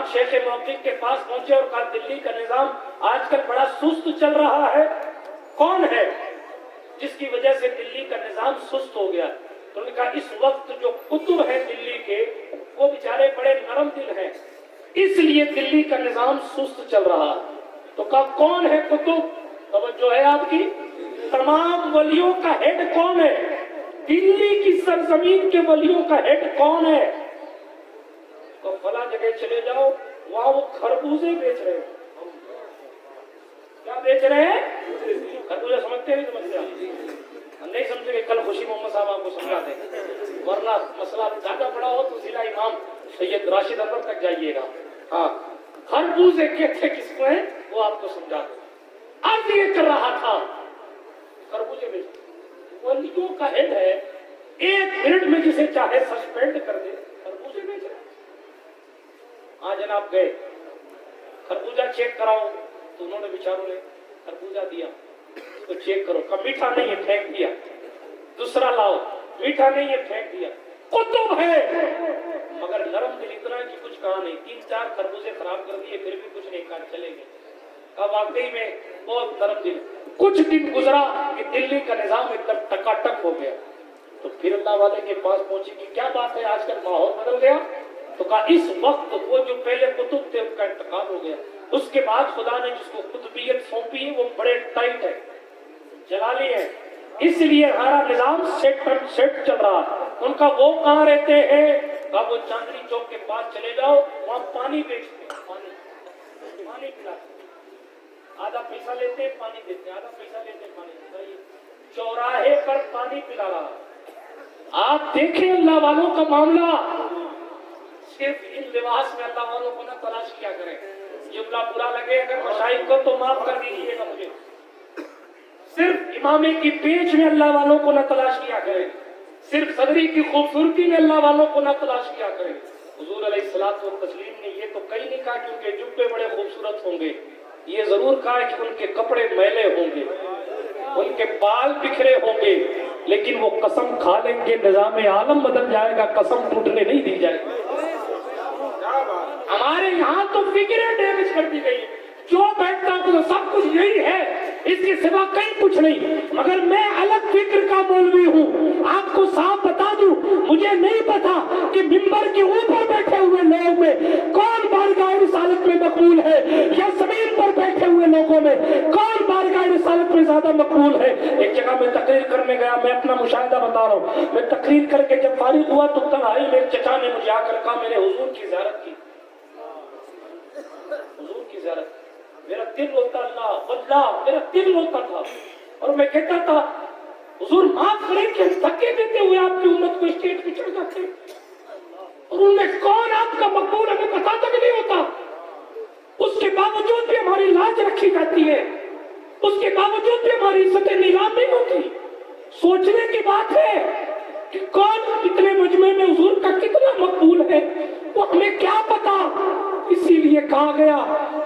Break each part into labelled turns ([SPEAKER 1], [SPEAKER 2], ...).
[SPEAKER 1] آپ شیخ موقف کے پاس پہنچے اور کہا دلی کا نظام آج کل بڑا سست چل رہا ہے، کون ہے جس کی وجہ سے دلی کا نظام سست ہو گیا؟ تو انہوں نے کہا اس وقت جو کتب ہیں دلی کے وہ بیچارے بڑے نرم دل ہیں، اس لیے دلی کا نظام سست چل رہا ہے۔ تو کہا کون ہے کتب؟ توجہ ہے آپ کی؟ تمام ولیوں کا ہیڈ کون ہے؟ دلی کی سرزمین کے ولیوں کا ہیڈ کون ہے؟ تو فلاں جگہ چلے جاؤ، وہاں وہ خربوزے بیچ رہے ہیں۔ کیا بیچ رہے ہیں؟ خربوزے سمجھتے ہیں؟ ہم نہیں سمجھتے کہ کل خوشی محمد صاحب آپ کو سمجھا دیں، ورنہ مسئلہ زیادہ بڑا ہو تو ضلع امام سید راشد اکبر تک جائیے گا۔ ہاں، خربوزے کہتے کس کو ہیں وہ آپ کو سمجھا دیں۔ اب یہ کر رہا تھا خربوزے بیچ، ولیوں کا ہیڈ ہے، ایک منٹ میں جسے چاہے سسپینڈ کر دے، خربوزے بیچ رہے۔ ہاں جناب گئے، خربوزہ چیک کراؤ، تو انہوں نے بیچاروں نے خربوزہ دیا، اس کو چیک کرو، کہا میٹھا نہیں ہے، پھینک دیا۔ دوسرا لاؤ، میٹھا نہیں ہے، پھینک دیا۔ کتب ہے مگر نرم دل اتنا کہ کچھ کہا نہیں، 3-4 خربوزے خراب کر دیے، پھر بھی کچھ نہیں کہا، چلے گئے۔ کہا واقعی میں بہت نرم دل۔ کچھ دن گزرا کہ دلی کا نظام ایک دم ٹکاٹک ہو گیا، تو پھر اللہ والے کے پاس پہنچی کہ کیا بات ہے آج کل ماحول بدل گیا؟ تو کہا اس وقت وہ جو پہلے کتب تھے ان کا انتقال ہو گیا، اس کے بعد خدا نے جس کو قطبیت سونپی ہے وہ بڑے ٹائٹ ہے، جلالی ہے، اس لیے ہمارا نظام سیٹ چل رہا ہے۔ ان کا وہ کہاں رہتے ہیں؟ کہا وہ چاندنی چوک کے پاس چلے جاؤ، وہاں پانی بیچتے ہیں، پانی پلاتے ہیں، آدھا پیسہ لیتے ہیں پانی دیتے ہیں، آدھا پیسہ لیتے ہیں پانی دیتے ہیں، چوراہے پر پانی پلا رہا ہے۔ آپ دیکھیں اللہ والوں کا معاملہ، صرف ان لباس میں اللہ والوں کو نہ تلاش کیا کریں۔ جملہ برا لگے اگر مشائخ کو تو معاف کر دیجیے گا مجھے، صرف امامے کی پیچ میں اللہ والوں کو نہ تلاش کیا کریں، صرف صدری کی خوبصورتی میں اللہ والوں کو نہ تلاش کیا کریں۔ حضور علیہ الصلوۃ والتسلیم نے یہ تو کہیں نہیں کہا کہ ان کے جبے بڑے خوبصورت ہوں گے، یہ ضرور کہا کہ ان کے کپڑے میلے ہوں گے، ان کے بال بکھرے ہوں گے، لیکن وہ قسم کھا لیں گے نظام عالم بدل جائے گا، قسم ٹوٹنے نہیں دی جائے گی۔ ہمارے یہاں تو فکریں ڈیمیج کر دی گئی، جو بیٹھتا ہوں تو سب کچھ یہی ہے، اس کے سوا کہیں کچھ نہیں، مگر میں الگ فکر کا مولوی ہوں۔ آپ کو صاف بتا دوں، مجھے نہیں پتا کہ ممبر کے اوپر بیٹھے ہوئے لوگ میں کون بارگاہ رسالت میں مقبول ہے، یا زمین پر بیٹھے ہوئے لوگوں میں کون بارگاہ رسالت میں زیادہ مقبول ہے۔ ایک جگہ میں تقریر کرنے گیا، میں اپنا مشاہدہ بتا رہا ہوں، میں تقریر کر کے جب فارغ ہوا تو تنہائی میں چچا نے مجھے آ کر کہا میں نے حضور کی زیارت کی، حضور کی زیارت، میرا دل روتا، اللہ بدلا، میرا دل روتا تھا، اور میں کہتا تھا حضور معاف کریں کہ دھکے دیتے ہوئے آپ کی امت کو اسٹیج پہ چڑھ جاتے، اور ان میں کون آپ کا مقبول ہمیں پتا تک نہیں ہوتا، اس کے باوجود بھی ہماری لاج رکھی جاتی ہے، اس کے باوجود بھی ہماری عزت نیلام نہیں ہوتی۔ سوچنے کی بات ہے کہ کون کتنے مجمع میں حضور کا کتنا مقبول ہے، وہ ہمیں کیا پتا۔ اسی لیے کہا گیا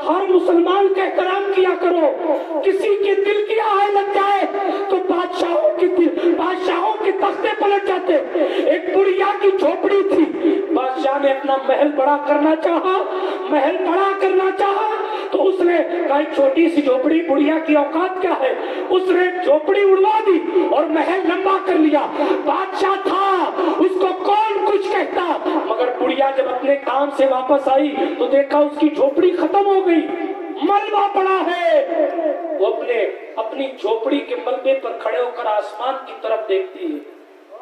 [SPEAKER 1] ہر مسلمان کا احترام کیا کرو، کسی کے دل کی آہ لگ جائے تو بادشاہوں کے تختے پلٹ جاتے۔ ایک بڑھیا کی جھوپڑی تھی، بادشاہ نے اپنا محل بڑا کرنا چاہا تو اس نے کہا ایک چھوٹی سی جھوپڑی، بڑھیا کی اوقات کیا ہے، اس نے جھوپڑی اڑوا دی اور محل لمبا کر لیا۔ بادشاہ تھا، اس کو کون کچھ کہتا، مگر بڑھیا جب اپنے کام سے واپس آئی تو دیکھا اس کی جھوپڑی ختم ہو گئی، ملبہ پڑا ہے۔ وہ اپنی جھوپڑی کے ملبے پر کھڑے ہو کر آسمان کی طرف دیکھتی ہے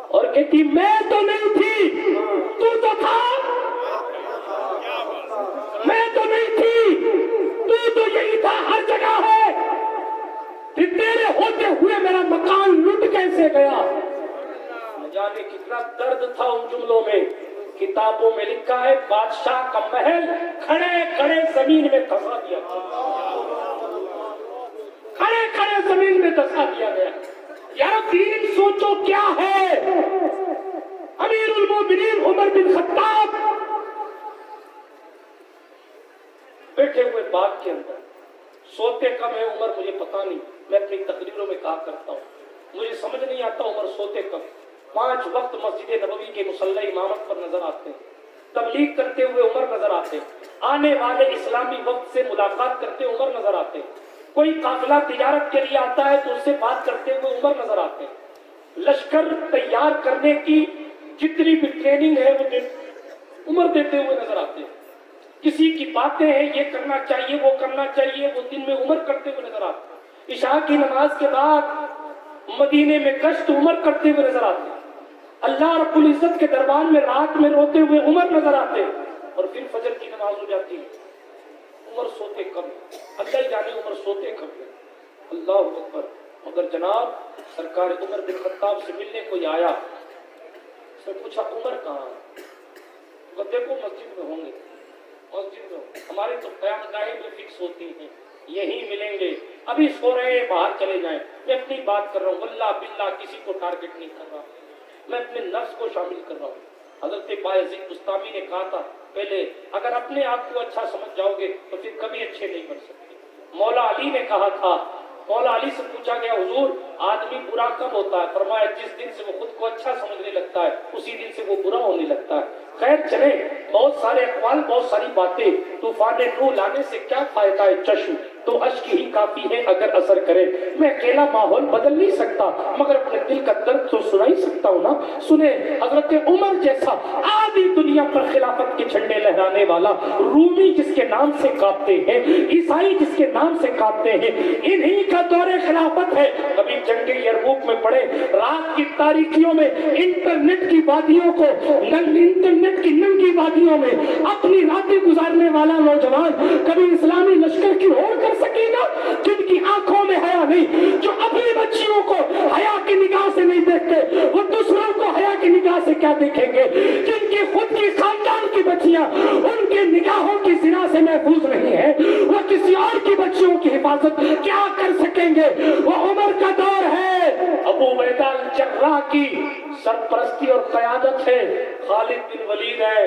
[SPEAKER 1] اور کہتی میں تو نہیں تھی، تو تھا، میں تو نہیں تھی، تو یہی تھا، ہر جگہ ہے، تیرے ہوتے ہوئے میرا مکان لٹ کیسے گیا۔ نہ جانے کتنا درد تھا ان جملوں میں۔ کتابوں میں لکھا ہے بادشاہ کا محل کھڑے کھڑے زمین میں دھسا دیا، کھڑے کھڑے زمین میں دھسا دیا گیا۔ یار دین سوچو کیا ہے۔ امیر المومنین عمر بن خطاب بیٹھے ہوئے باغ کے اندر، سوتے کم ہے عمر مجھے پتا نہیں، میں اپنی تقریروں میں کہا کرتا ہوں مجھے سمجھ نہیں آتا عمر سوتے کم۔ 5 وقت مسجد نبوی کے مصلی امامت پر نظر آتے ہیں، تبلیغ کرتے ہوئے عمر نظر آتے ہیں، آنے والے اسلامی وقت سے ملاقات کرتے عمر نظر آتے ہیں. کوئی قافلہ تجارت کے لیے آتا ہے تو اس سے بات کرتے ہوئے عمر نظر آتے ہیں. لشکر تیار کرنے کی جتنی بھی ٹریننگ ہے وہ عمر دیتے ہوئے نظر آتے ہیں. کسی کی باتیں ہیں یہ کرنا چاہیے وہ کرنا چاہیے وہ دن میں عمر کرتے ہوئے نظر آتے ہیں. عشاء کی نماز کے بعد مدینے میں گشت عمر کرتے ہوئے نظر آتے ہیں. اللہ رب العزت کے دربار میں رات میں روتے ہوئے عمر نظر آتے ہیں. اور پھر فجر کی نماز ہو جاتی ہے عمر سوتے کم. اللہ ہی جانے عمر سوتے کم ہے. اللہ اکبر. مگر جناب سرکار عمر بن خطاب سے ملنے کوئی آیا, اس نے پوچھا عمر کہاں؟ دیکھو مسجد میں ہوں گے, مسجد میں ہماری تو قیام گاہیں بھی فکس ہوتی ہیں, یہی ملیں گے. ابھی سو رہے ہیں باہر چلے جائیں. میں اپنی بات کر رہا ہوں, واللہ باللہ کسی کو ٹارگٹ نہیں کر رہا, میں اپنے نفس کو شامل کر رہا ہوں. حضرت بایزید بستامی نے کہا تھا پہلے اگر اپنے آپ کو اچھا سمجھ جاؤ گے تو پھر کبھی اچھے نہیں بن سکتے. مولا علی نے کہا تھا, مولا علی سے پوچھا گیا حضور آدمی برا کب ہوتا ہے؟ فرمایا جس دن سے وہ خود کو اچھا سمجھنے لگتا ہے اسی دن سے وہ برا ہونے لگتا ہے. خیر چلے, بہت سارے اقوال بہت ساری باتیں. طوفان نوح لانے سے کیا فائدہ ہے چشم, تو اشک ہی کافی ہے اگر اثر کرے. میں اکیلا ماحول بدل نہیں سکتا مگر اپنے دل کا درد تو سنا ہی سکتا ہوں نا. سنے حضرت عمر جیسا آدھی دنیا پر خلافت کے جھنڈے لہرانے والا, رومی جس کے نام سے کانپتے ہیں, عیسائی جس کے نام سے کانپتے ہیں, انہی کا دور خلافت ہے. کبھی جنگ یرموک میں پڑے, رات کی تاریکیوں میں انٹرنیٹ کی وادیوں کو, انٹرنیٹ کی ننگی وادیوں میں اپنی راتیں گزارنے والا نوجوان کبھی اسلامی لشکر کی ہوڑ کر سکے گا؟ جن کی آنکھوں میں حیا نہیں, جو اپنی بچیوں کو حیا کی نگاہ سے نہیں دیکھتے, وہ دوسروں کو حیا کی نگاہ سے کیا دیکھیں گے؟ جن کی خود کی خاندان کی بچیاں ان کے نگاہوں کی زنا سے محفوظ نہیں ہے, وہ کسی اور کی بچیوں کی حفاظت کیا کر سکیں گے؟ وہ عمر کا دور ہے, ابو عبیدہ الجراح کی سرپرستی اور قیادت ہے, خالد بن ولید ہے,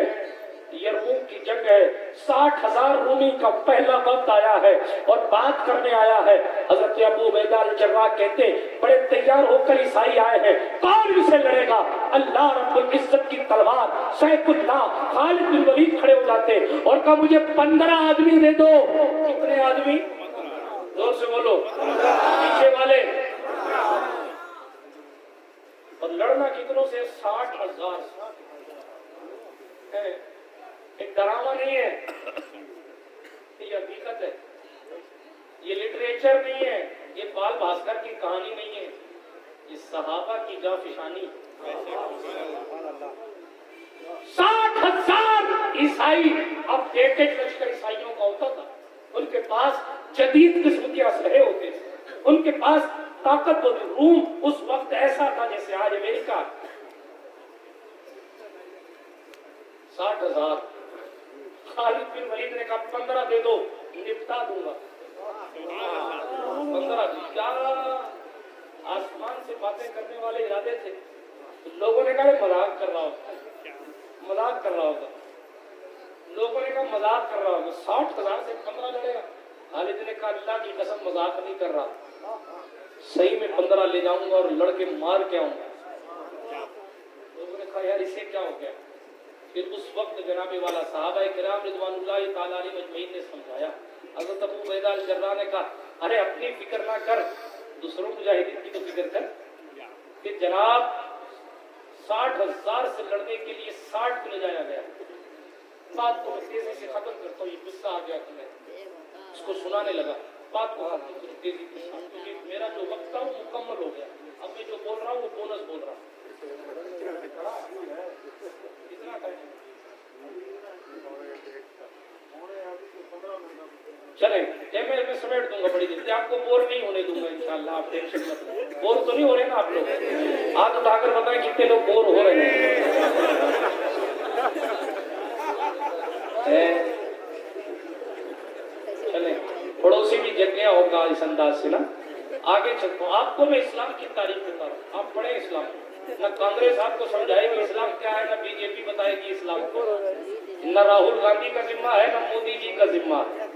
[SPEAKER 1] یرموک کی جنگ ہے, 60,000 رومی کا پہلا وقت آیا ہے اور بات کرنے آیا ہے. حضرت ابو عبیدہ الجراح کہتے بڑے تیار ہو کر عیسائی آئے ہیں, کون ان سے لڑے گا؟ اللہ رب العزت کی تلوار سیف اللہ. خالد بن ولید کھڑے ہو جاتے اور کہا مجھے 15 آدمی دے دو. کتنے آدمی؟ زور سے بولو, پیچھے والے. اور لڑنا کتنوں سے؟ 60,000. ایک ڈرامہ نہیں ہے, یہ حقیقت ہے, یہ لٹریچر نہیں ہے, یہ بال بھاسکر کی کہانی نہیں ہے, یہ صحابہ کی جافشانی. 60,000 عیسائی. اب ایک لشکر عیسائیوں کا ہوتا تھا, ان کے پاس جدید قسم کے اسلحے ہوتے تھے, ان کے پاس طاقتور. روم اس وقت ایسا تھا جیسے آج امریکہ. 60,000. خالد بن ولید نے کہا 15 دے دو, نپٹا دوں گا. 15 کیا آسمان سے باتیں کرنے والے ارادے تھے. لوگوں نے کہا مذاق کر رہا ہوگا, مذاق کر رہا ہوگا. لوگوں نے کہا مذاق کر رہا ہوگا. 60,000 سے 15 لڑے گا. خالد نے کہا اللہ کی قسم مذاق نہیں کر رہا, صحیح میں 15 لے جاؤں گا اور لڑ کے مار کے آؤں گا. لوگوں نے کہا یار اسے کیا ہو گیا؟ پھر اس وقت جناب والا صحابہ کرام رضوان اللہ تعالیٰ علیہ مجمعین نے سمجھایا. حضرت ابو عبیدہ الجراح نے کہا ارے اپنی فکر نہ کر, دوسروں مجاہدین کی تو فکر کر. پھر جناب 60,000 سے لڑنے کے لیے 60 کو لے جایا گیا. بات کو میں تیزی سے ختم کرتا ہوں, یہ قصہ آ گیا کہ میں اس کو سنانے لگا. بات کو تیزی کے ساتھ, کیونکہ میرا جو وقت تھا وہ مکمل ہو گیا. اب میں جو بول رہا ہوں وہ بونس بول رہا ہوں. چلیں میں سمیٹ دوں گا بڑی جلدی, آپ کو بور نہیں ہونے دوں گا انشاءاللہ. آپ ٹینشن مت لیں. بور تو نہیں ہو رہے نا آپ لوگ؟ ہاتھ اٹھا کر بتائیں کتنے لوگ بور ہو رہے ہیں. چلیں پڑوسی بھی جگ گیا ہوگا اس انداز سے نا. آگے چلتا ہوں, آپ کو میں اسلام کی تعریف بتا رہا ہوں. آپ پڑھیں اسلام. نہ کانگریس آپ کو سمجھائے گی اسلام کیا ہے, نہ بی جے پی بتائے گی اسلام کو. نہ راہل گاندھی کا ذمہ ہے, نہ مودی جی کا ذمہ ہے.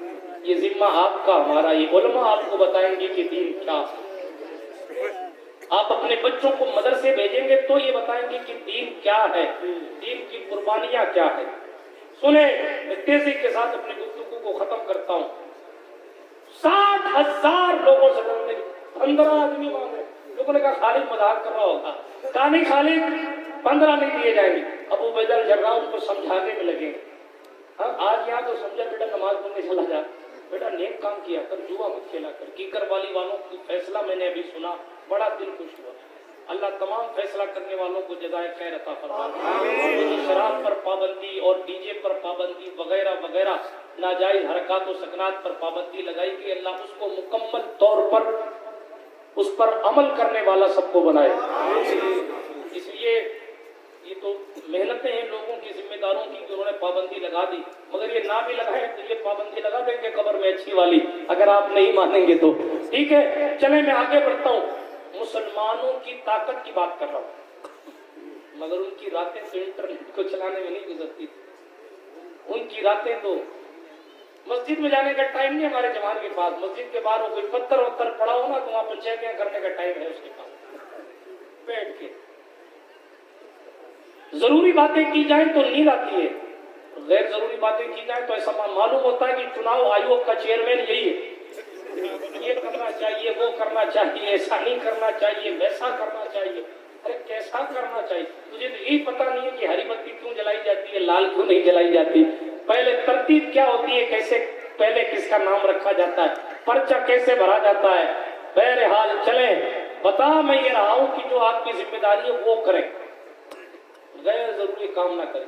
[SPEAKER 1] یہ ذمہ آپ کا ہمارا. یہ علماء آپ کو بتائیں گے کہ دین کیا. آپ اپنے بچوں کو مدرسے بھیجیں گے تو یہ بتائیں گے کہ دین کیا ہے, دین کی قربانیاں کیا ہے. سنیں میں تیزی کے ساتھ اپنی گفتگو کو ختم کرتا ہوں. 60,000 لوگوں سے لڑنے 15 آدمی مانگے. لوگوں نے کہا خالد مذاق کر رہا ہوگا. کہا نہیں خالد 15 نہیں دیے جائیں گے. ابو عبیدہ الجراح ان کو سمجھانے میں لگے. ہاں آج یہاں تو سمجھا بیٹا نماز پڑھنے چلا جا, بیٹا نیک کام کیا کر, جوا مت کھیلا کر. کیکر والی والوں کی فیصلہ میں نے ابھی سنا, بڑا دل خوش ہوا. اللہ تمام فیصلہ کرنے والوں کو جزائے خیر عطا فرمائے. شراب پر پابندی اور ڈی جے پر پابندی وغیرہ وغیرہ ناجائز حرکات و سکنات پر پابندی لگائی کہ اللہ اس کو مکمل طور پر اس پر عمل کرنے والا سب کو بنائے. اس لیے یہ تو محنتیں ہیں لوگوں کی, ذمہ داروں کی, کہ انہوں نے پابندی لگا دی. مگر یہ نہ بھی لگائیں تو یہ پابندی لگا دیں گے قبر میں اچھی والی, اگر آپ نہیں مانیں گے تو. ٹھیک ہے چلیں میں آگے بڑھتا ہوں. مسلمانوں کی طاقت کی بات کر رہا ہوں, مگر ان کی راتیں تو انٹرنیٹ کو چلانے میں نہیں گزرتی. ان کی راتیں تو مسجد میں جانے کا ٹائم نہیں ہمارے جوان کے پاس. مسجد کے باہر کوئی پتھر وتھر پڑا ہو نا تو وہاں پنچایتیں کرنے کا ٹائم ہے اس کے پاس. بیٹھ کے ضروری باتیں کی جائیں تو نیند آتی ہے, غیر ضروری باتیں کی جائیں تو ایسا معلوم ہوتا ہے کہ چناؤ آیوگ کا چیئرمین یہی ہے. یہ کرنا چاہیے, وہ کرنا چاہیے, ایسا نہیں کرنا چاہیے, ویسا کرنا چاہیے. ارے کیسا کرنا چاہیے؟ تجھے تو یہی پتہ نہیں ہے کہ ہری بتی کیوں جلائی جاتی ہے, لال کیوں نہیں جلائی جاتی, پہلے ترتیب کیا ہوتی ہے, کیسے پہلے کس کا نام رکھا جاتا ہے, پرچہ کیسے بھرا جاتا ہے. بہرحال چلیں بتا میں یہ رہا ہوں کہ جو آپ کی ذمہ داری ہے وہ کریں, غیر ضروری کام نہ کریں.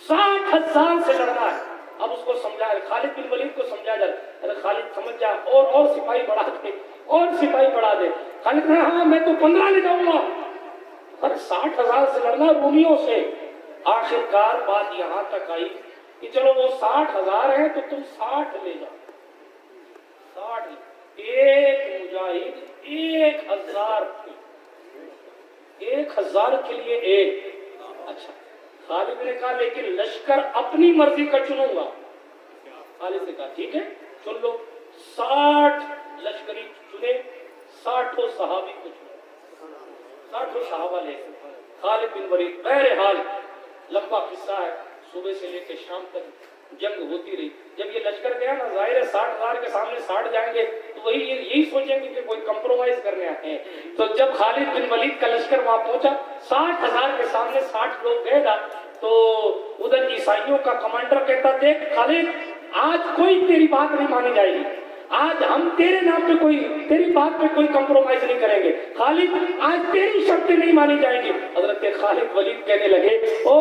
[SPEAKER 1] 60,000 سے لڑنا ہے. اب اس کو سمجھا, خالد بن ولید کو سمجھا جائے, ارے خالد سمجھ جا, اور سپاہی بڑھا دے, اور سپاہی بڑھا دے. خالد نے ہاں میں تو 15 لے جاؤں گا. ارے 60,000 سے لڑنا رومیوں سے. آخرکار بات یہاں تک آئی کہ چلو وہ 60,000 ہیں تو تم 60 لے جاؤ. 60 ایک مجاہد 1,000 1,000 کے لیے ایک. اچھا خالد نے کہا لیکن لشکر اپنی مرضی کا چنوں گا. خالد نے کہا ٹھیک ہے چن لو. 60 لشکری چنے, 60 صحابی کو چنے, 60 صحابہ لے. خالد بن ولید بہرحال لمبا قصہ ہے, صبح سے لے کے شام تک جنگ ہوتی رہی. جب یہ لشکر گیا نا, ظاہر ہے 60,000 کے سامنے 60 جائیں گے تو وہی یہی سوچیں گے کہ کوئی کمپرومائز کرنے آتے ہیں. تو جب خالد بن ولید کا لشکر وہاں پہنچا, 60,000 کے سامنے 60 لوگ گئے نا, تو ادھر عیسائیوں کا کمانڈر کہتا دیکھ خالد آج کوئی تیری بات نہیں مانی جائے گی, آج ہم تیرے نام پہ تیری بات پہ کوئی کمپرومائز نہیں کریں گے. خالد آج تیری شرطیں نہیں مانی جائیں گی. حضرت خالد ولید کہنے لگے او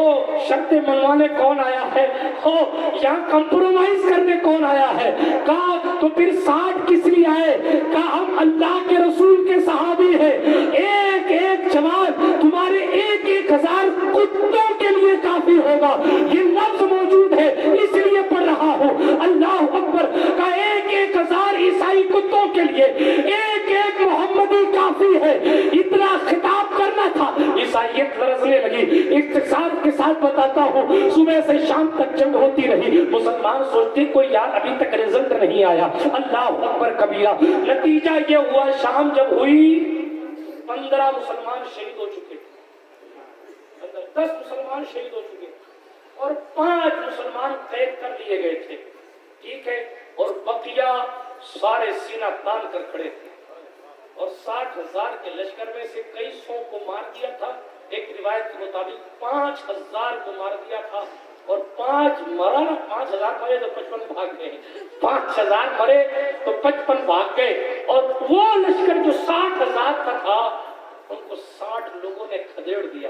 [SPEAKER 1] شرطیں منوانے کون آیا ہے, او یہاں کمپرومائز کرنے کون آیا ہے. کہا تو پھر 60 کس لیے آئے. کہا ہم اللہ کے رسول کے صحابی ہیں, ایک ایک جوان تمہارے 1,000 کتوں کے لیے کافی ہوگا. یہ لفظ موجود ہے اس لیے پڑھ رہا ہوں. اللہ اکبر. کا 1,000 عیسائی کتوں کے لیے ایک ایک محمدی کافی ہے. اتنا خطاب کرنا تھا. عیسائیت لرزنے لگی. اختصار کے ساتھ بتاتا ہوں, صبح سے شام تک جنگ ہوتی رہی. مسلمان سوچتے کوئی یار ابھی تک رزلٹ نہیں آیا. اللہ اکبر کبیرہ. نتیجہ یہ ہوا شام جب ہوئی 15 مسلمان شہید ہو چکے, 10 مسلمان شہید ہو چکے اور 5 مسلمان قید کر لیے گئے تھے. ٹھیک ہے, اور بقیہ سارے سینہ تان کر کھڑے تھے. اور 60,000 کے لشکر میں سے کئی سو کو مار دیا تھا. ایک روایت کے مطابق 5,000 کو مار دیا تھا, اور 5 مرا نا, 5,000 مرے تو 55 بھاگ گئے, 5,000 مرے تو 55 بھاگ گئے. اور وہ لشکر جو 60,000 کا تھا ان کو 60 لوگوں نے کھدیڑ دیا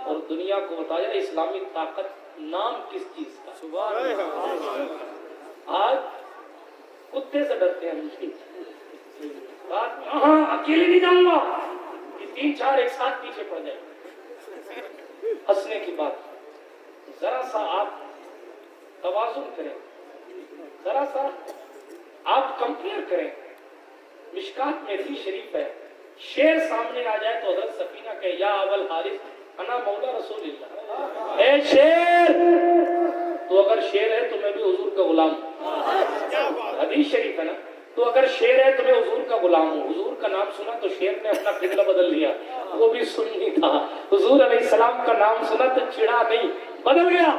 [SPEAKER 1] اور دنیا کو بتایا اسلامی طاقت نام کس چیز کا. سبحان اللہ. آج کتے سے ڈرتے ہیں. بات ہاں اکیلے نہیں جاؤں گا, یہ 3-4 ایک ساتھ پیچھے پڑ جائیں. ہنسنے کی بات, ذرا سا آپ توازن کریں, ذرا سا آپ کمپیئر کریں. مشکات میں بھی شریف ہے, شیر سامنے آ جائے تو حضرت سفینہ کہ یا اول حارث انا مولا رسول اللہ. اے شیر, تو اگر شیر ہے تو میں بھی حضور کا غلام ہوں. حدیث شریف ہے نا, تو اگر شیر ہے تو میں حضور کا غلام ہوں. حضور کا نام سنا تو شیر نے اپنا قبلہ بدل لیا, وہ بھی سنی تھا. حضور علیہ السلام کا نام سنا تو چڑا نہیں, بدل گیا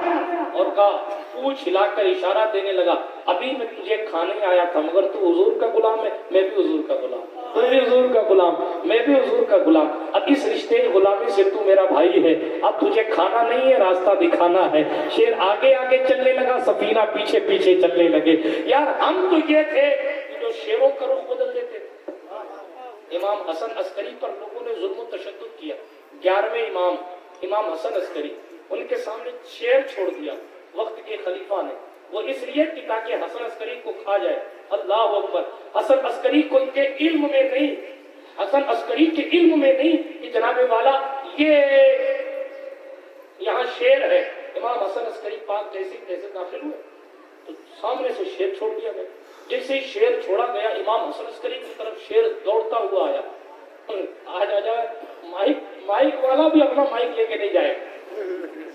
[SPEAKER 1] اور کہا پونچھ ہلا کر اشارہ دینے لگا ابھی میں تجھے کھانے آیا تھا مگر تو حضور کا غلام ہے، میں بھی حضور کا غلام، تو بھی حضور کا غلام، میں بھی حضور کا غلام، اب اس رشتے غلامی سے تو میرا بھائی ہے، اب تجھے کھانا نہیں ہے راستہ دکھانا ہے۔ شیر آگے آگے چلنے لگا، سفینہ پیچھے پیچھے چلنے لگے۔ یار ہم تو یہ تھے کہ جو شیروں کا رخ بدل دیتے تھے۔ امام حسن عسکری پر لوگوں نے ظلم و تشدد کیا، 11ویں امام حسن عسکری، ان کے سامنے شیر چھوڑ دیا وقت کے خلیفہ نے، وہ اس لیے کہ تاکہ حسن عسکری کو کھا جائے۔ اللہ اکبر! حسن عسکری کو ان کے علم میں نہیں، حسن عسکری کے علم میں نہیں کہ جناب والا یہ یہاں شیر ہے۔ امام حسن عسکری پاک جیسے داخل ہوئے تو سامنے سے شیر چھوڑ دیا گیا۔ جیسے ہی شیر چھوڑا گیا امام حسن عسکری کی طرف شیر دوڑتا ہوا آیا۔ آج آ جائے مائک والا بھی اپنا مائک لے کے نہیں جائے،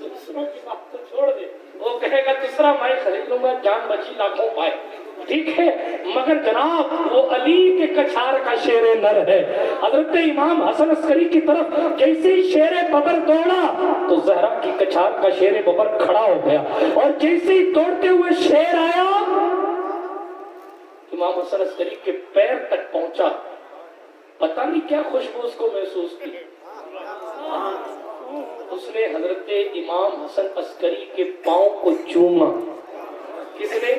[SPEAKER 1] دوسروں کی بات تو چھوڑ دے، وہ کہے گا دوسرا مائک خرید لوں گا، جان بچی لاکھوں پائے، ٹھیک ہے، مگر جناب وہ علی کے کچھار کا شیر نر ہے۔ حضرت امام حسن عسکری کی طرف جیسے ہی شیر ببر دوڑا تو زہرا کی کچھار کا شیر ببر کھڑا ہو گیا، اور جیسے ہی دوڑتے ہوئے شیر آیا امام حسن عسکری کے پیر تک پہنچا، پتہ نہیں کیا خوشبو اس کو محسوس کی، اس نے حضرت امام حسن عسکری کے پاؤں کو چوما۔ کس نے؟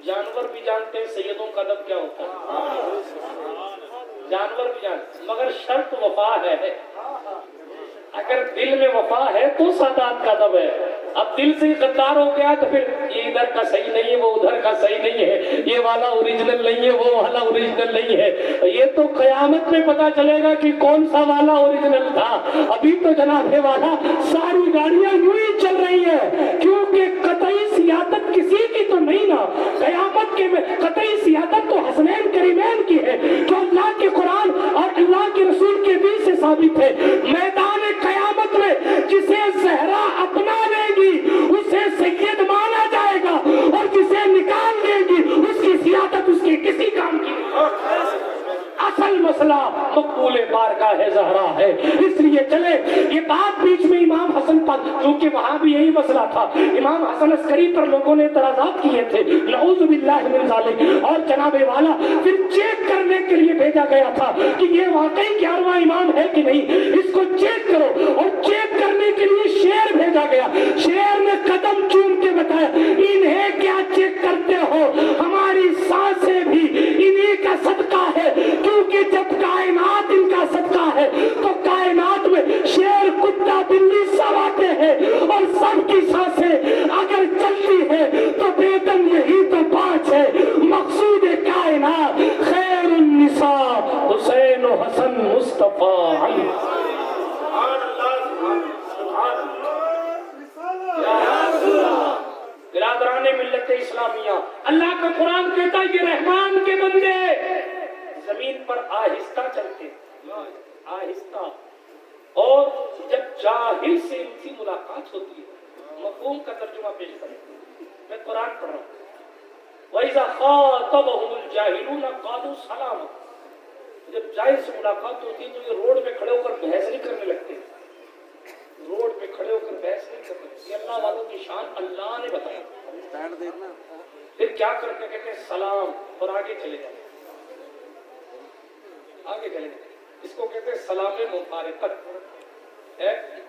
[SPEAKER 1] جانور بھی جانتے ہیں سیدوں کا ادب کیا ہوتا ہے، جانور بھی جانتے، مگر شرط وفا ہے۔ اگر دل میں وفا ہے تو سادات کا ادب ہے، اب دل سے غدار ہو گیا تو پھر یہ ادھر کا صحیح نہیں ہے، وہ ادھر کا صحیح نہیں ہے، یہ والا اوریجنل نہیں ہے، وہ والا اوریجنل نہیں ہے۔ یہ تو قیامت میں پتا چلے گا کہ کون سا والا اوریجنل تھا، ابھی تو جناب والا ساری گاڑیاں یوں ہی چل رہی ہیں، کیونکہ قطعی سیادت کسی کی تو نہیں نا، قیامت کے میں قطعی سیادت تو حسنین کریمین کی ہے جو اللہ کے قرآن اور اللہ کے رسول کے دین سے ثابت ہے۔ میدان قیامت میں جسے زہرا اپنا لے گی اسے سید مانا جائے گا، اور جسے نکال دے گی اس کی سیادت اس کے کسی کام کی نہیں۔ اصل مسئلہ مقبول بارگاہ زہرا ہے، اس لیے چلے یہ بات بیچ میں امام حسن پر، کیونکہ وہاں بھی یہی مسئلہ تھا، امام حسن عسکری پر لوگوں نے اعتراضات کیے تھے، نعوذ باللہ من ذالک، اور جناب والا پھر چیک کرنے کے لیے بھیجا گیا تھا کہ یہ واقعی 11واں امام ہے کہ نہیں، اس کو چیک کرو، اور چیک کرنے کے لیے شیر بھیجا گیا۔ شیر نے قدم چوم کے بتایا انہیں کیا چیک کرتے ہو، ہماری سانسیں بھی انہی کا صدقہ ہے، کیونکہ جب کائنات ان کا صدقہ ہے تو کائنات میں شیر کتا بلی سب آتے ہیں، اور سب کی سانسیں اگر چلتی ہے تو بیدن یہی تو پانچ ہے، مقصود کائنات خیر النساء حسین و حسن مصطفیٰ علی۔ برادران ملت اسلامیہ، اللہ کا قرآن کہتا ہے یہ رحمان کے بندے زمین پر آہستہ چلتے، آہستہ، اور جب جاہل سے ان کی ملاقات ہوتی ہے، مفہوم کا ترجمہ پیش کریں، میں قرآن پڑھ رہا ہوں، وَإِذَا خَاطَبَهُمُ الْجَاهِلُونَ قَالُوا سَلَامًا، جب جاہل سے ملاقات ہوتی ہے تو یہ روڈ پہ کھڑے ہو کر بحث نہیں کرنے لگتے، روڈ پہ کھڑے ہو کر بحث نہیں کرتے، یہ اللہ والوں کی شان اللہ نے بتایا۔ پھر کیا کرتے کہتے ہیں سلام، اور آگے چلے جائیں، آگے چلے جائیں، اس کو کہتے ہیں سلام مفارقت،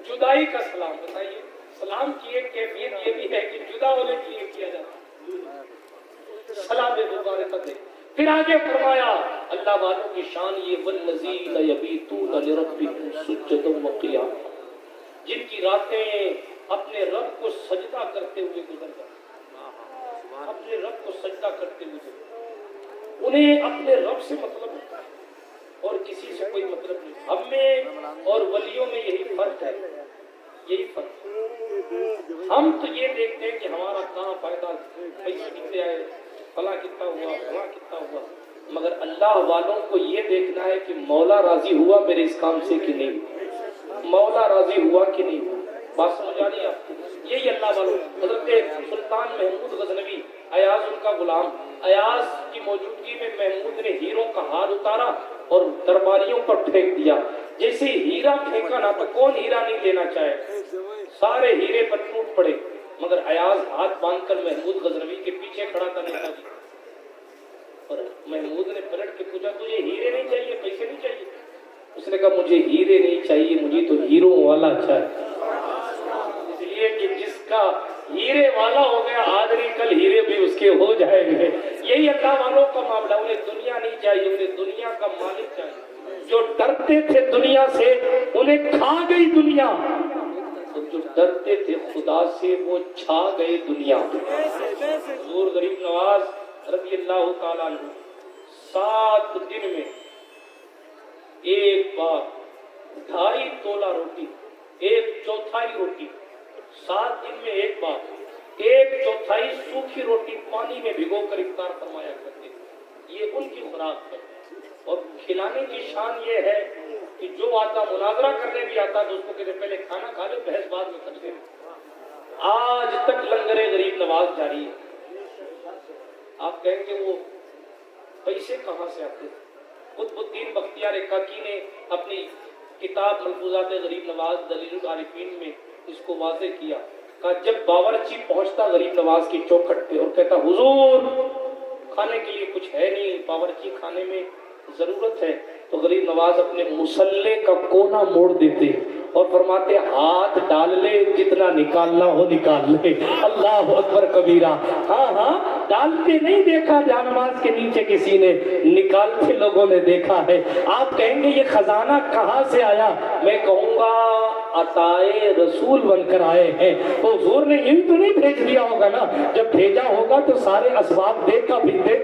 [SPEAKER 1] جدائی کا سلام۔ بتائیے سلام کی ایک کیفیت یہ بھی ہے کہ جدا ہونے کے لیے کیا جاتا ہے، سلام مفارقت ہے۔ پھر آگے فرمایا اللہ والوں کی شان یہ والذین یبیتون لربہم سجدا وقیاما، جن کی راتیں اپنے رب کو سجدہ کرتے ہوئے گزر جاتی، اپنے رب کو سجدہ کرتے ہوئے گزر، انہیں اپنے رب سے مطلب ہوتا ہے اور کسی سے کوئی مطلب نہیں۔ ہم میں اور ولیوں میں یہی فرق ہے، یہی فرق ہے۔ ہم تو یہ دیکھتے ہیں کہ ہمارا کہاں فائدہ، پیسے کتنے آئے، فلاں کتنا ہوا، فلاں کتنا ہوا، مگر اللہ والوں کو یہ دیکھنا ہے کہ مولا راضی ہوا میرے اس کام سے کہ نہیں، مولا راضی ہوا کہ نہیں ہوا۔ بات سمجھ آ رہی ہے آپ کو؟ یہی اللہ والوں۔ حضرت سلطان محمود غزنوی، ایاز ان کا غلام، ایاز کی موجودگی میں محمود نے ہیروں کا ہار اتارا اور درباریوں پر پھینک دیا۔ جیسے ہیرا پھینکا نا تو کون ہیرا نہیں لینا چاہے، سارے ہیرے پر ٹوٹ پڑے۔ مگر ایاز ہاتھ باندھ کر محمود غزنوی کے پیچھے کھڑا تھا نیتا جی، اور محمود نے پلٹ کے پوچھا تجھے ہیرے نہیں چاہیے، پیسے نہیں چاہیے؟ اس نے کہا مجھے ہیرے نہیں چاہیے، مجھے تو ہیروں والا چاہیے، اس لیے کہ جس کا ہیرے والا ہو گیا آدمی کل ہیرے بھی اس کے ہو جائیں گے۔ یہی اللہ والوں کا معاملہ، انہیں دنیا نہیں چاہیے، انہیں دنیا کا مالک چاہیے۔ جو ڈرتے تھے دنیا سے انہیں کھا گئی دنیا، اور جو ڈرتے تھے خدا سے وہ چھا گئے دنیا۔ حضور غریب نواز رضی اللہ تعالیٰ عنہ 7 دن میں ایک بار 2.5 تولہ روٹی، 1/4 روٹی، 7 دن میں ایک بار 1/4 سوکھی روٹی پانی میں بھگو کر افطار فرمایا کرتے تھے۔ یہ ان کی خوراک ہے، اور کھلانے کی شان یہ ہے کہ جو آتا مناظرہ کرنے بھی آتا تو اس کو کہتے پہلے کھانا کھا لے، بحث بعد میں کرتے۔ آج تک لنگر غریب نواز جاری ہے۔ آپ کہیں گے وہ پیسے کہاں سے آتے؟ قطب الدین بختیار کاکی نے اپنی کتاب ملفوظات غریب نواز دلیل العارفین میں اس کو واضح کیا، کہ جب باورچی پہنچتا غریب نواز کی چوکھٹ پہ اور کہتا حضور کھانے کے لیے کچھ ہے نہیں، باورچی کھانے میں ضرورت ہے، تو غریب نواز اپنے مسلح کا کونا موڑ دیتے اور فرماتے ہاتھ ڈال لے، جتنا نکالنا ہو نکال لے۔ اللہ اکبر کبیرہ۔ ہاں ہاں ڈالتے نہیں دیکھا جانماز کے نیچے کسی نے، نکالتے لوگوں نے دیکھا ہے۔ آپ کہیں گے یہ خزانہ کہاں سے آیا؟ میں کہوں گا عطائے رسول بن کر آئے ہیں۔ تو حضور نے یوں تو نہیں بھیج دیا ہوگا نا، جب بھیجا ہوگا تو سارے اسباب دیکھ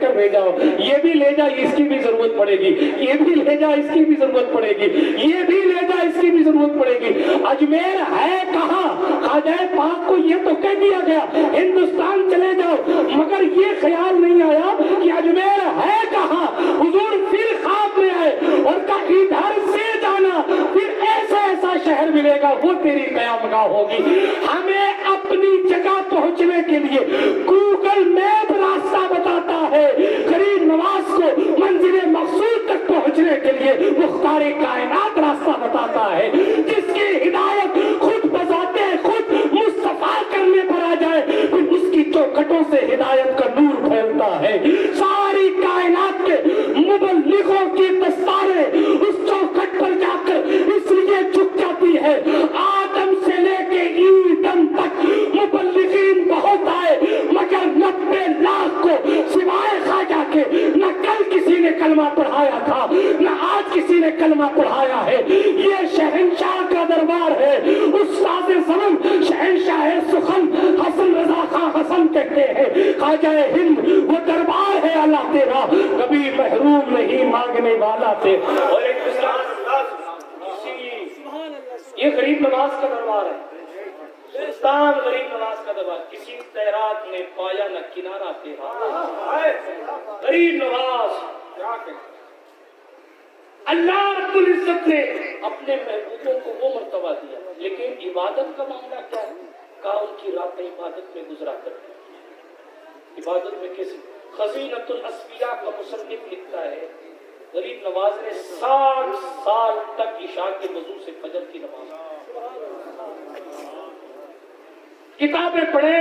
[SPEAKER 1] کر بھیجا ہو۔ یہ بھی لے جا، اس کی بھی ضرورت پڑے گی، یہ بھی لے جا، اس کی بھی ضرورت پڑے گی، یہ بھی لے جا، اس کی بھی ضرورت پڑے گی۔ اجمیر ہے کہاں؟ خواجہ پاک کو یہ تو کہہ دیا گیا ہندوستان چلے جاؤ، مگر یہ خیال نہیں آیا کہ اجمیر ہے کہاں۔ حضور پھر خواب میں آئے اور کہا ادھر سے جانا، پھر ایسا ایسا شہر ملے گا وہ تیری قیام گاہ ہوگی۔ ہمیں اپنی جگہ پہنچنے کے لیے گوگل میپ راستہ بتاتا ہے، غریب نواز کو منزل مقصود تک پہنچنے کے لیے مختار کائنات راستہ بتاتا ہے، جس کی ہدایت خود بذات خود مصطفیٰ کرنے پر آ جائے پھر اس کی چوکھٹوں سے ہدایت کا نور پھیلتا ہے۔ ساری کائنات کے مبلغوں کی دستاریں اس چوکھٹ پر جا کر اس لیے جھک جاتی ہے، آدم سے لے کے ایدم تک مبلغین بہت آئے، مگر 90 لاکھ کو سوائے خواجہ کے نہ کل کسی نے کلمہ پڑھایا تھا نہ آج کسی نے کلمہ پڑھایا ہے۔ یہ شہنشاہ کا دربار ہے، استاد زمن شہنشاہ سخن حسن رضا خان حسن کہتے ہیں، خواجہ ہند وہ دربار ہے اللہ تیرا، کبھی محروم نہیں مانگنے والا تیرا۔ اور ایک یہ غریب نواز کا دربار ہے، سلطان غریب نواز کا دربار، کسی تیرات نے پایا نہ کنارہ تیرا۔ غریب نواز اللہ رب العزت نے اپنے محبوبوں کو وہ مرتبہ دیا، لیکن عبادت کا معاملہ کیا ہے؟ کہا ان کی راتیں عبادت میں گزرا کرتے، عبادت میں کیسے؟ خزینۃ الاسفیاء کا مصنف لکھتا ہے غریب نواز نے 60 سال تک عشاء کے وضو سے فجر کی نماز کتابیں پڑھے،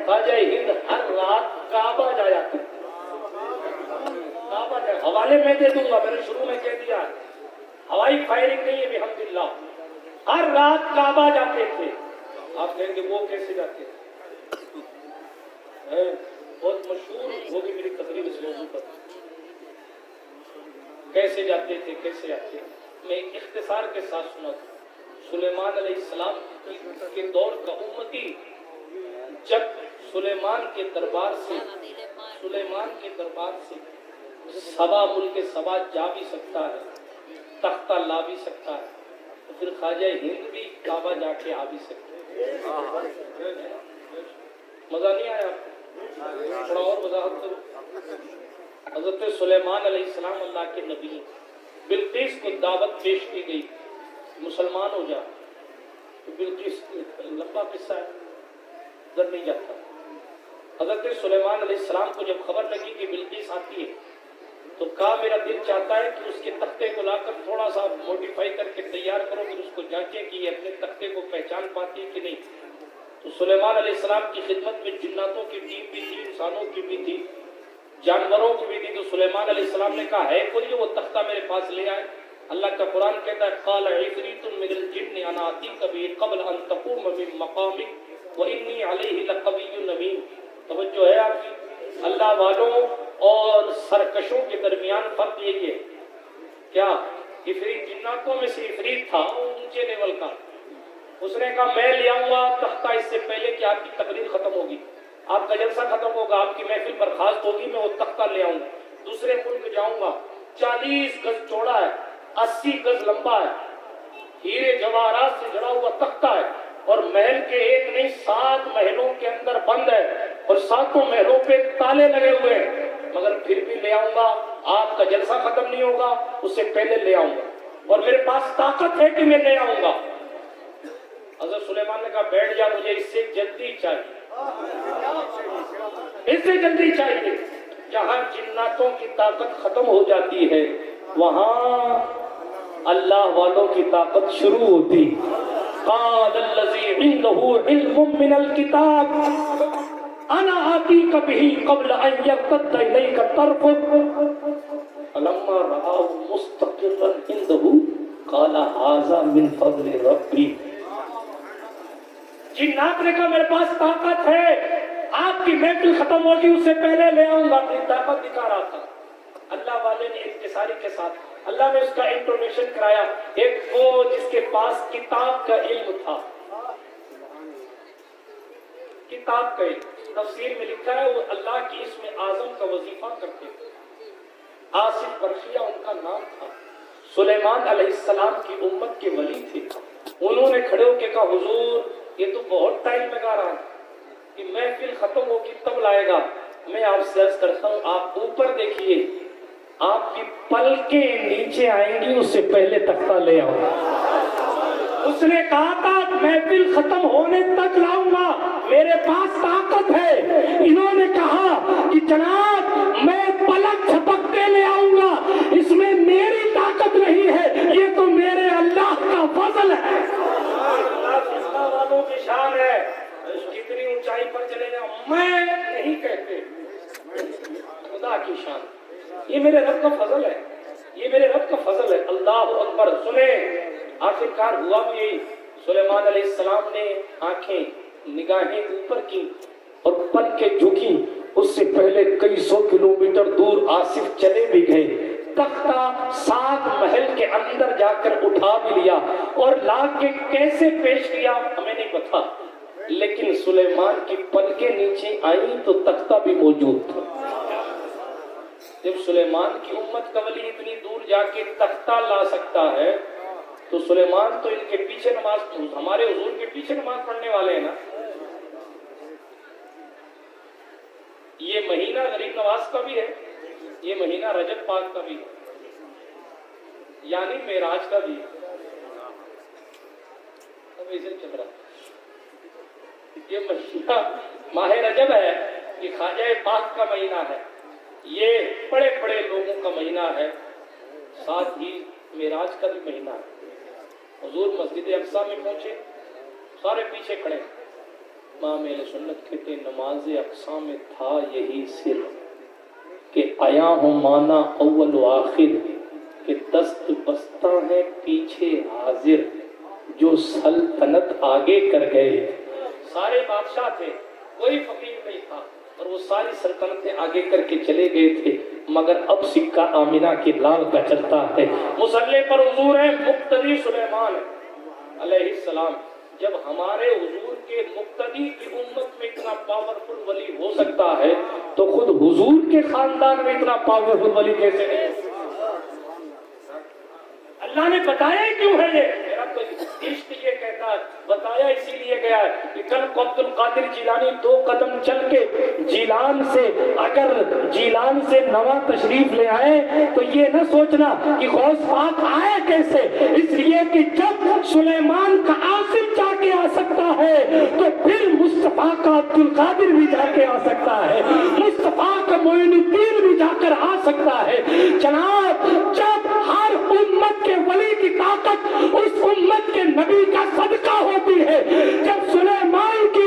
[SPEAKER 1] خواجہ ہند ہر رات کعبہ جایا کرتے، کعبہ جایا، حوالے میں دے دوں گا، میں نے شروع میں کہہ دیا ہوائی فائرنگ نہیں ہے بحمداللہ، ہر رات کعبہ جاتے تھے۔ آپ کہیں گے وہ کیسے جاتے تھے؟ بہت مشہور ہوگی میری تقریر اس موضوع پر، کیسے جاتے تھے کیسے آتے۔ میں اختصار کے ساتھ سنا تھا، سلیمان علیہ السلام کے دور کا امتی جب سلیمان کے دربار سے سبا ملک سبا جا بھی سکتا ہے، تختہ لا بھی سکتا ہے، تو پھر خواجہ ہند بھی کعبہ جا کے آ بھی سکتے ہیں۔ مزہ نہیں آیا آپ کو؟ تھوڑا اور وضاحت کرو۔ حضرت سلیمان علیہ السلام اللہ کے نبی، بلقیس کو دعوت پیش کی گئی مسلمان ہو جا، تو بلقیس لمبا قصہ ہے، ادھر نہیں جاتا۔ حضرت سلیمان علیہ السلام کو جب خبر لگی کہ بلقیس آتی ہے تو کہا میرا دل چاہتا ہے کہ اس کے تختے کو لا کر تھوڑا سا موڈیفائی کر کے تیار کرو، پھر اس کو جانچیں کہ یہ اپنے تختے کو پہچان پاتی ہے کہ نہیں۔ تو سلیمان علیہ السلام کی خدمت میں جناتوں کی ٹیم بھی تھی، انسانوں کی بھی تھی، جانوروں کی بھی تھی. تو سلیمان علیہ السلام نے کہا ہے کوئی وہ تختہ میرے پاس لے آئے. اللہ کا قرآن کہتا ہے قال عفریت من الجن انا آتیک به قبل ان تقوم من مقامک وانی علیہ لقوی امین. توجہ ہے آپ کی. اللہ والوں اور سرکشوں کے درمیان فرق یہی ہے. کیا عفریت جناتوں میں سے عفریت تھا اونچے لیول کا، اس نے کہا میں لے آؤں گا تختہ اس سے پہلے کہ آپ کی تقریر ختم ہوگی، آپ کا جلسہ ختم ہوگا، آپ کی محفل برخاست ہوگی، میں وہ تختہ لے آؤں گا. دوسرے ملک جاؤں گا، 40 گز چوڑا ہے، 80 گز لمبا ہے، ہیرے جواہرات سے جڑا ہوا تختہ ہے، اور محل کے ایک نہیں 7 محلوں کے اندر بند ہے، اور 7 محلوں پہ تالے لگے ہوئے ہیں. مگر پھر بھی لے آؤں گا، آپ کا جلسہ ختم نہیں ہوگا اس سے پہلے لے آؤں گا، اور میرے پاس طاقت ہے کہ میں لے آؤں گا. حضرت سلیمان نے کہا بیٹھ جا، مجھے اس سے جلدی چاہیے، اس سے جلدی چاہیے. جہاں جناتوں کی طاقت ختم ہو جاتی ہے وہاں اللہ والوں کی طاقت شروع ہوتی. قال الذی عنده علم من الکتاب انا آتیک به قبل ان یرتد الیک طرفک فلما رآه مستقرا عنده قال هذا من فضل ربی. جنات نے کہا میرے پاس طاقت ہے، آپ کی محفل ختم ہوگی اس سے پہلے لے آؤں گا. اپنی طاقت دکھا رہا تھا. اللہ والے نے انکساری کے ساتھ اللہ نے اس کا انٹروڈکشن کرایا. ایک وہ جس کے پاس کتاب کا علم تھا، کتاب کا علم. تفسیر میں لکھا ہے وہ اللہ کی اسم اعظم کا وظیفہ کرتے تھے. آصف برخیہ ان کا نام تھا. سلیمان علیہ السلام کی امت کے ولی تھے. انہوں نے کھڑے ہو کے کہا حضور یہ تو بہت ٹائم لگا رہا ہے کہ محفل ختم ہوگی تب لائے گا. میں آپ سے عرض کرتا ہوں آپ اوپر دیکھیے، آپ کی پلکیں نیچے آئیں گی اس سے پہلے تختہ لے آؤ. اس نے کہا تھا محفل ختم ہونے تک لاؤں گا، میرے پاس طاقت ہے. انہوں نے کہا کہ جناب میں پلک جھپکتے لے آؤں گا، اس میں میری طاقت نہیں ہے، یہ تو میرے اللہ کا فضل ہے. اللہ والوں کی شان ہے. کتنی اونچائی پر چلے جاؤ میں نہیں کہتے، خدا کی شان. یہ میرے رب کا فضل ہے، یہ میرے رب کا فضل ہے. اللہ اکبر. سنیں آخرکار ہوا بھی یہی. سلیمان علیہ السلام نے آنکھیں نگاہیں اوپر کی اور پلکیں جھکی. اس سے پہلے کئی 100 کلومیٹر دور آصف چلے بھی گئے. تختہ 7 محل کے اندر جا کر اٹھا بھی لیا اور لا کے کیسے پیش کیا ہمیں نہیں پتا، لیکن سلیمان کی پلکیں نیچے آئیں تو تختہ بھی موجود تھا. جب سلیمان کی امت کا ولی اتنی دور جا کے تختہ لا سکتا ہے تو سلیمان تو ان کے پیچھے نماز، ہمارے حضور کے پیچھے نماز پڑھنے والے ہیں نا. یہ مہینہ غریب نواز کا بھی ہے، یہ مہینہ رجب پاک کا بھی ہے، یعنی معراج کا بھی ہے. اب اسے چل رہا یہ مہینہ ماہ رجب ہے، یہ خواجہ پاک کا مہینہ ہے، یہ بڑے بڑے لوگوں کا مہینہ ہے، ساتھ ہی معراج کا بھی مہینہ ہے. حضور مسجد اقصی میں پہنچے، سارے پیچھے کھڑے. امام اہل سنت کہتے نماز اقصی میں تھا یہی سر کہ آیا ہوں مانا اول و آخر، کہ دست بستہ ہے پیچھے حاضر، جو سلطنت آگے کر گئے. سارے بادشاہ تھے، کوئی فقیر نہیں تھا، اور وہ ساری سلطنتیں آگے کر کے چلے گئے تھے، مگر اب سکہ آمینہ کی لال کا چلتا ہے. مصلی پر حضور ہے، مقتدی سلیمان علیہ السلام. جب ہمارے حضور کے مقتدی کی امت میں اتنا پاورفل ولی ہو سکتا ہے تو خود حضور کے خاندان میں اتنا پاورفل ولی کیسے نہیں؟ اللہ نے بتایا کیوں ہے یہ؟ میرا تو عشق یہ کہتا ہے، بتایا اسی لیے گیا ہے کہ کل کو عبد القادر جیلانی 2 قدم چل کے جیلان سے اگر جیلان سے نواں تشریف لے آئے تو یہ نہ سوچنا کہ غوث پاک آئے کیسے، اس لیے کہ جب سلیمان کا آصف جا کے آ سکتا ہے تو پھر مصطفیٰ کا عبد القادر بھی جا کے آ سکتا ہے، مصطفیٰ کا معین الدین بھی جا کر آ سکتا ہے. جناب جب ہر امت کے ولی کی طاقت اس امت کے نبی کا صدقہ ہوتی ہے، جب سلیمان کی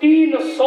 [SPEAKER 1] 300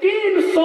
[SPEAKER 1] 300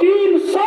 [SPEAKER 1] 300